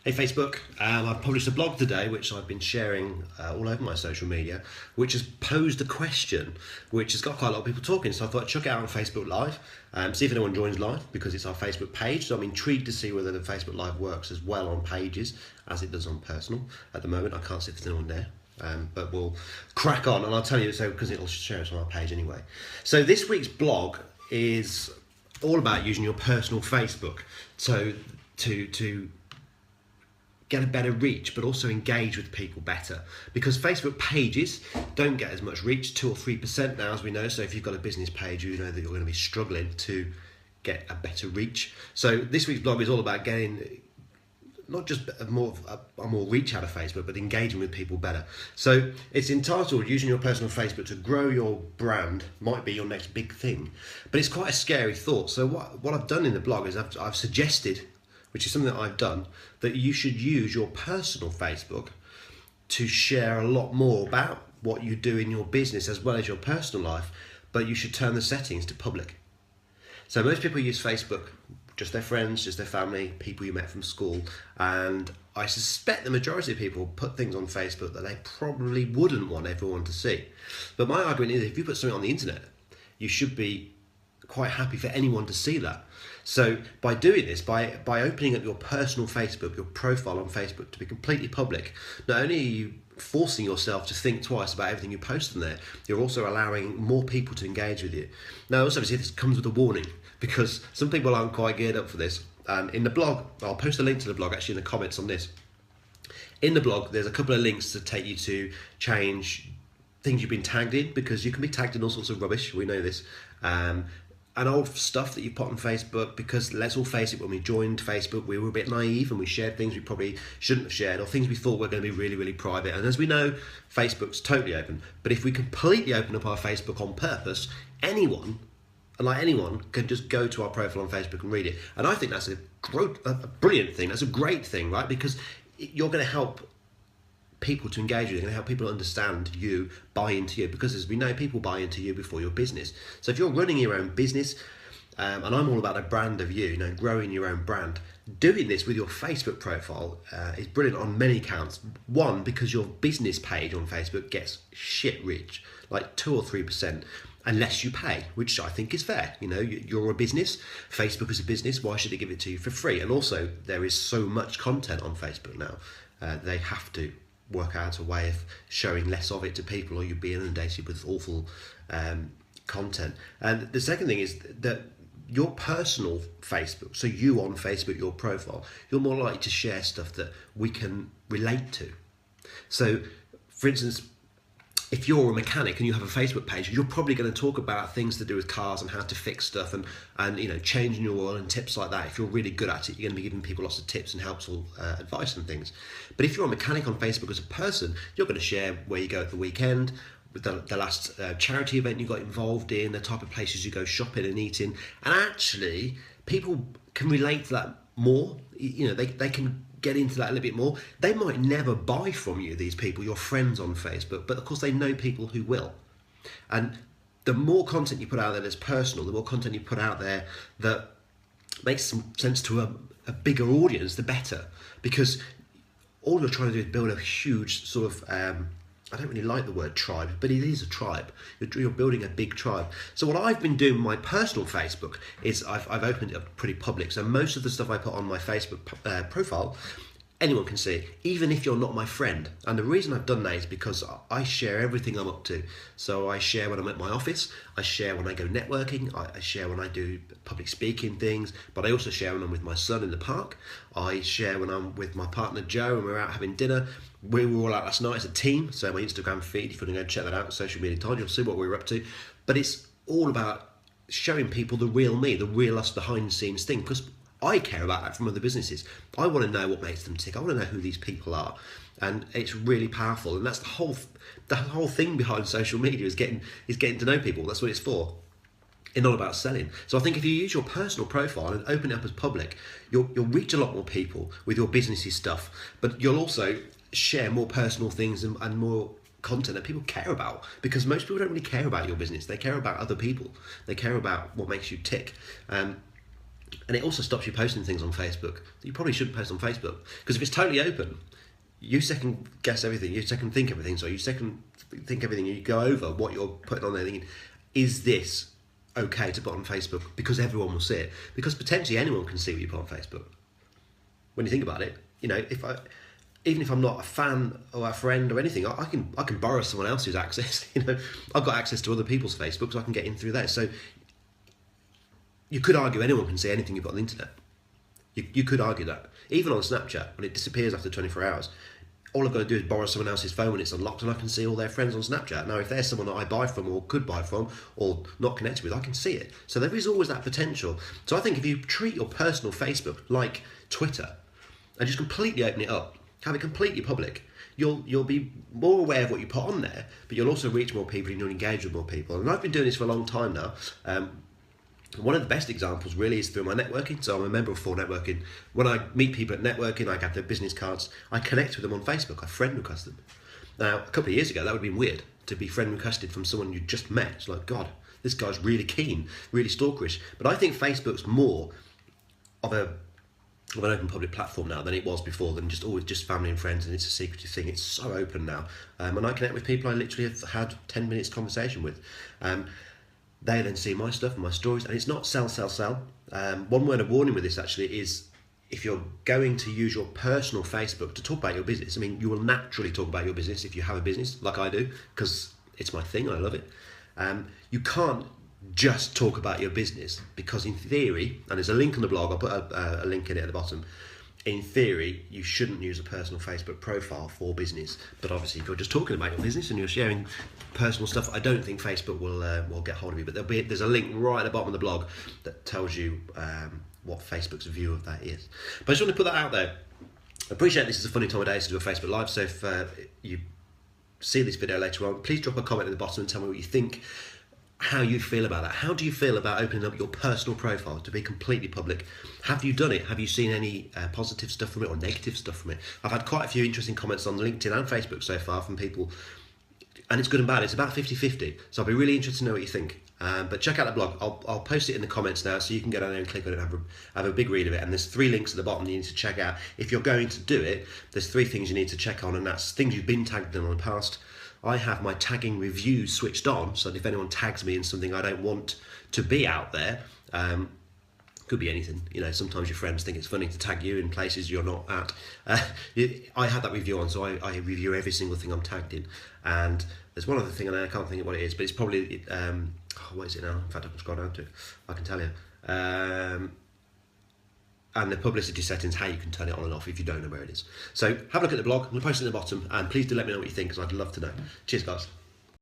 Hey Facebook, I've published a blog today which I've been sharing all over my social media, which has posed a question which has got quite a lot of people talking. So I thought I'd chuck it out on Facebook Live, see if anyone joins live, because it's our Facebook page. So I'm intrigued to see whether the Facebook Live works as well on pages as it does on personal. At the moment I can't see if there's anyone there. But we'll crack on, and I'll tell you so because it'll share us on our page anyway. So this week's blog is all about using your personal Facebook to get a better reach, but also engage with people better, because Facebook pages don't get as much reach, 2 or 3% now, as we know. So if you've got a business page, you know that you're going to be struggling to get a better reach. So this week's blog is all about getting not just a more reach out of Facebook, but engaging with people better. So it's entitled "Using Your Personal Facebook to Grow Your Brand Might Be Your Next Big Thing," but it's quite a scary thought. So what I've done in the blog is I've suggested, which is something that I've done, that you should use your personal Facebook to share a lot more about what you do in your business as well as your personal life, but you should turn the settings to public. So most people use Facebook, just their friends, just their family, people you met from school, and I suspect the majority of people put things on Facebook that they probably wouldn't want everyone to see. But my argument is, if you put something on the internet, you should be quite happy for anyone to see that. So by doing this, by opening up your personal Facebook, your profile on Facebook to be completely public, not only are you forcing yourself to think twice about everything you post on there, you're also allowing more people to engage with you. Now, also, obviously, this comes with a warning, because some people aren't quite geared up for this. In the blog, I'll post a link to the blog actually in the comments on this. In the blog, there's a couple of links to take you to change things you've been tagged in, because you can be tagged in all sorts of rubbish, we know this. And old stuff that you put on Facebook, because let's all face it, when we joined Facebook, we were a bit naive and we shared things we probably shouldn't have shared, or things we thought were going to be really, really private. And as we know, Facebook's totally open. But if we completely open up our Facebook on purpose, anyone can just go to our profile on Facebook and read it. And I think that's a brilliant thing. That's a great thing, right? Because you're going to help people to engage with you, you're going to help people understand you, buy into you, because as we know, people buy into you before your business. So if you're running your own business, and I'm all about a brand of you, growing your own brand, doing this with your Facebook profile is brilliant on many counts. One, because your business page on Facebook gets shit rich, like 2 or 3%, unless you pay, which I think is fair. You're a business, Facebook is a business, why should it give it to you for free? And also, there is so much content on Facebook now, they have to work out a way of showing less of it to people, or you'd be inundated with awful content. And the second thing is that your personal Facebook, so you on Facebook, your profile, you're more likely to share stuff that we can relate to. So, for instance, if you're a mechanic and you have a Facebook page, you're probably going to talk about things to do with cars and how to fix stuff and changing your oil and tips like that. If you're really good at it, you're going to be giving people lots of tips and helpful advice and things. But if you're a mechanic on Facebook as a person, you're going to share where you go at the weekend, the last charity event you got involved in, the type of places you go shopping and eating. And actually, people can relate to that more. They can get into that a little bit more. They might never buy from you, these people, your friends on Facebook, but of course they know people who will. And the more content you put out there that's personal, the more content you put out there that makes some sense to a bigger audience, the better. Because all you're trying to do is build a huge sort of, I don't really like the word tribe, but it is a tribe. You're building a big tribe. So what I've been doing with my personal Facebook is I've opened it up pretty public. So most of the stuff I put on my Facebook profile, anyone can see, even if you're not my friend. And the reason I've done that is because I share everything I'm up to. So I share when I'm at my office, I share when I go networking, I share when I do public speaking things, but I also share when I'm with my son in the park. I share when I'm with my partner Joe and we're out having dinner. We were all out last night as a team, so my Instagram feed, if you want to go check that out, Social Media Time, you'll see what we were up to. But it's all about showing people the real me, the real us behind the scenes thing, because I care about that from other businesses. I want to know what makes them tick. I want to know who these people are, and it's really powerful. And that's the whole thing behind social media is getting to know people. That's what it's for. It's not about selling. So I think if you use your personal profile and open it up as public, you'll reach a lot more people with your businessy stuff, but you'll also share more personal things and more content that people care about, because most people don't really care about your business. They care about other people. They care about what makes you tick. And it also stops you posting things on Facebook that you probably shouldn't post on Facebook. Because if it's totally open, you second guess everything, you second think everything, so you second think everything, you go over what you're putting on there thinking, is this okay to put on Facebook? Because everyone will see it. Because potentially anyone can see what you put on Facebook. When you think about it, you know, even if I'm not a fan or a friend or anything, I can borrow someone else's access. You know, I've got access to other people's Facebook, so I can get in through there. So you could argue anyone can see anything you've got on the internet. You could argue that. Even on Snapchat, when it disappears after 24 hours, all I've got to do is borrow someone else's phone when it's unlocked, and I can see all their friends on Snapchat. Now, if there's someone that I buy from or could buy from or not connected with, I can see it. So there is always that potential. So I think if you treat your personal Facebook like Twitter and just completely open it up, have it completely public, you'll be more aware of what you put on there, but you'll also reach more people and you'll engage with more people. And I've been doing this for a long time now. One of the best examples really is through my networking. So I'm a member of 4 Networking. When I meet people at networking, I get their business cards, I connect with them on Facebook, I friend request them. Now, a couple of years ago, that would have been weird to be friend requested from someone you just met. It's like, God, this guy's really keen, really stalkerish. But I think Facebook's more of an open public platform now than it was before, than just family and friends, and it's a secretive thing. It's so open now. And I connect with people I literally have had 10 minutes conversation with. They then see my stuff and my stories, and it's not sell. One word of warning with this actually is, if you're going to use your personal Facebook to talk about your business, I mean, you will naturally talk about your business if you have a business, like I do, because it's my thing, I love it. You can't just talk about your business, because in theory, and there's a link on the blog, I'll put a link in it at the bottom, in theory, you shouldn't use a personal Facebook profile for business. But obviously, if you're just talking about your business and you're sharing personal stuff, I don't think Facebook will get hold of you. But there's a link right at the bottom of the blog that tells you what Facebook's view of that is. But I just want to put that out there. I appreciate this is a funny time of day to do a Facebook Live, so if you see this video later on, please drop a comment at the bottom and tell me what you think, how you feel about that. How do you feel about opening up your personal profile to be completely public? Have you done it? Have you seen any positive stuff from it or negative stuff from it? I've had quite a few interesting comments on LinkedIn and Facebook so far from people, and it's good and bad. It's about 50-50, so I'll be really interested to know what you think. But check out the blog. I'll post it in the comments now, so you can go down there and click on it and have a big read of it. And there's 3 links at the bottom you need to check out. If you're going to do it, there's 3 things you need to check on, and that's things you've been tagged in the past. I have my tagging reviews switched on, so that if anyone tags me in something I don't want to be out there, could be anything. You know, sometimes your friends think it's funny to tag you in places you're not at. I have that review on, so I review every single thing I'm tagged in. And there's one other thing, and I can't think of what it is, but it's probably, what is it now? In fact, I can scroll down to it. I can tell you. And the publicity settings, how you can turn it on and off if you don't know where it is. So have a look at the blog. I'm going to post it at the bottom, and please do let me know what you think, because I'd love to know. Cheers, guys.